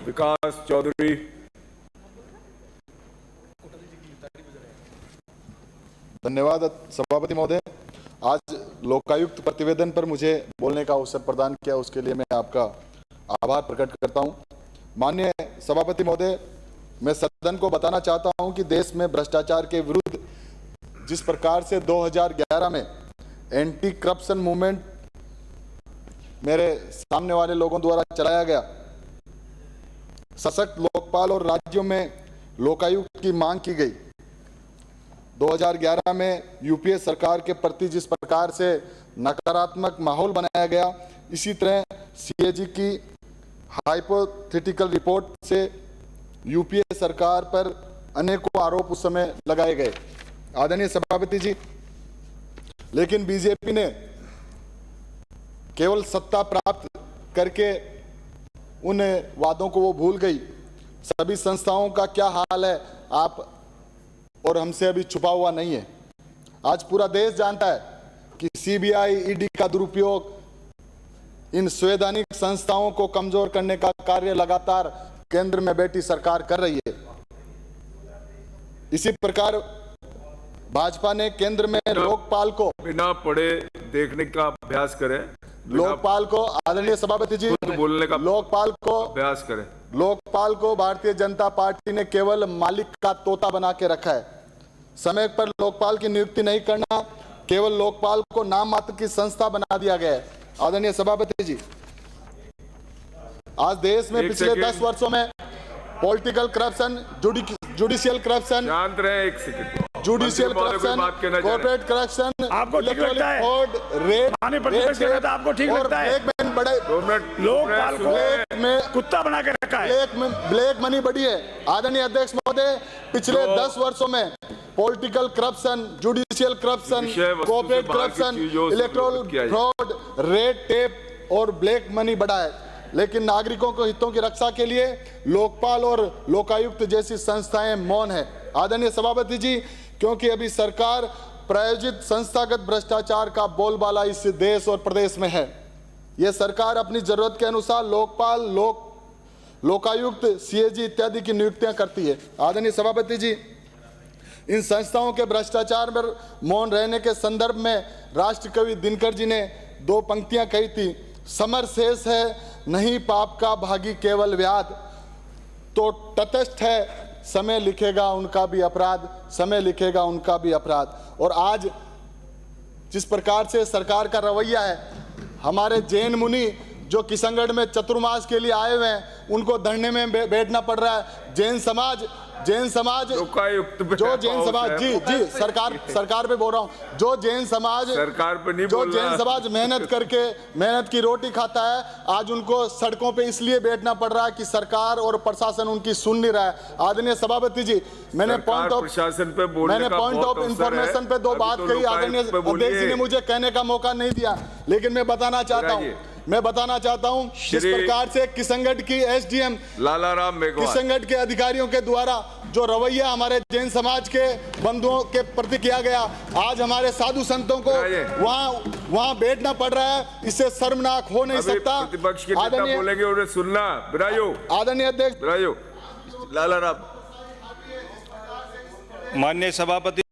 विकास चौधरी। धन्यवाद सभापति महोदय। आज लोकायुक्त प्रतिवेदन पर मुझे बोलने का अवसर प्रदान किया, उसके लिए मैं आपका आभार प्रकट करता हूं। माननीय सभापति महोदय, मैं सदन को बताना चाहता हूं कि देश में भ्रष्टाचार के विरुद्ध जिस प्रकार से 2011 में एंटी करप्शन मूवमेंट मेरे सामने वाले लोगों द्वारा चलाया गया, सशक्त लोकपाल और राज्यों में लोकायुक्त की मांग की गई। 2011 में यूपीए सरकार के प्रति जिस प्रकार से नकारात्मक माहौल बनाया गया, इसी तरह सीएजी की हाइपोथेटिकल रिपोर्ट से यूपीए सरकार पर अनेकों आरोप उस समय लगाए गए, आदरणीय सभापति जी। लेकिन बीजेपी ने केवल सत्ता प्राप्त करके उन वादों को वो भूल गई। सभी संस्थाओं का क्या हाल है आप और हमसे अभी छुपा हुआ नहीं है। आज पूरा देश जानता है कि सीबीआई, ईडी का दुरुपयोग, इन संवैधानिक संस्थाओं को कमजोर करने का कार्य लगातार केंद्र में बैठी सरकार कर रही है। इसी प्रकार भाजपा ने केंद्र में लोकपाल को बिना पढ़े देखने का अभ्यास करें। लोकपाल को आदरणीय सभापति जी बोलने का लोकपाल को अभ्यास करें। लोकपाल को भारतीय जनता पार्टी ने केवल मालिक का तोता बना के रखा है। समय पर लोकपाल की नियुक्ति नहीं करना, केवल लोकपाल को नाम मात्र की संस्था बना दिया गया है। आदरणीय सभापति जी, आज देश में पिछले 10 वर्षों में पॉलिटिकल करप्शन, जुडिशियल करप्शन, शांत रहे एक second, judicial corruption, corporate corruption, आपको ठीक लगता है? आपको ठीक लगता है? बड़े लोकपाल को कुत्ता बना के रखा है, ब्लैक मनी बढ़ी है। आदरणीय अध्यक्ष महोदय, पिछले 10 वर्षों में political corruption, judicial corruption, corporate corruption, electoral fraud, red tape और ब्लैक मनी बढ़ा है। लेकिन नागरिकों के हितों की रक्षा के लिए लोकपाल और लोकायुक्त जैसी संस्थाएं मौन है। आदरणीय सभापति जी, क्योंकि अभी सरकार प्रायोजित संस्थागत भ्रष्टाचार का बोलबाला इस देश और प्रदेश में है। यह सरकार अपनी जरूरत के अनुसार लोकपाल, लोकायुक्त, सीएजी इत्यादि की नियुक्तियां करती है। आदरणीय सभापति जी, इन संस्थाओं के भ्रष्टाचार पर मौन रहने के संदर्भ में राष्ट्रकवि दिनकर जी ने 2 पंक्तियां कही थी। समर शेष है नहीं पाप का भागी केवल व्याध, तो तटस्थ है समय लिखेगा उनका भी अपराध, समय लिखेगा उनका भी अपराध। और आज जिस प्रकार से सरकार का रवैया है, हमारे जैन मुनि जो किशनगढ़ में चतुर्मास के लिए आए हुए हैं, उनको धरने में बैठना पड़ रहा है। जैन समाज जो जैन समाज जी सरकार पे बोल रहा हूँ, जो जैन समाज सरकार पे नहीं, जो जैन समाज मेहनत की रोटी खाता है, आज उनको सड़कों पे इसलिए बैठना पड़ रहा है कि सरकार और प्रशासन उनकी सुन नहीं रहा है। आदरणीय सभापति जी, मैंने पॉइंट ऑफ इंफॉर्मेशन पे 2 बात कही, आदरणीय अध्यक्ष जी ने मुझे कहने का मौका नहीं दिया। लेकिन मैं बताना चाहता हूं जिस प्रकार से किशनगढ़ की एसडीएम लालाराम मेघवाल, किशनगढ़ के अधिकारियों के द्वारा जो रवैया हमारे जैन समाज के बंधुओं के प्रति किया गया, आज हमारे साधु संतों को वहां बैठना पड़ रहा है, इससे शर्मनाक हो नहीं सकता। प्रतिपक्ष के नेता बोलेंगे उन्हें सुनना। आदरणीय अध्यक्ष लालाराम। माननीय सभापति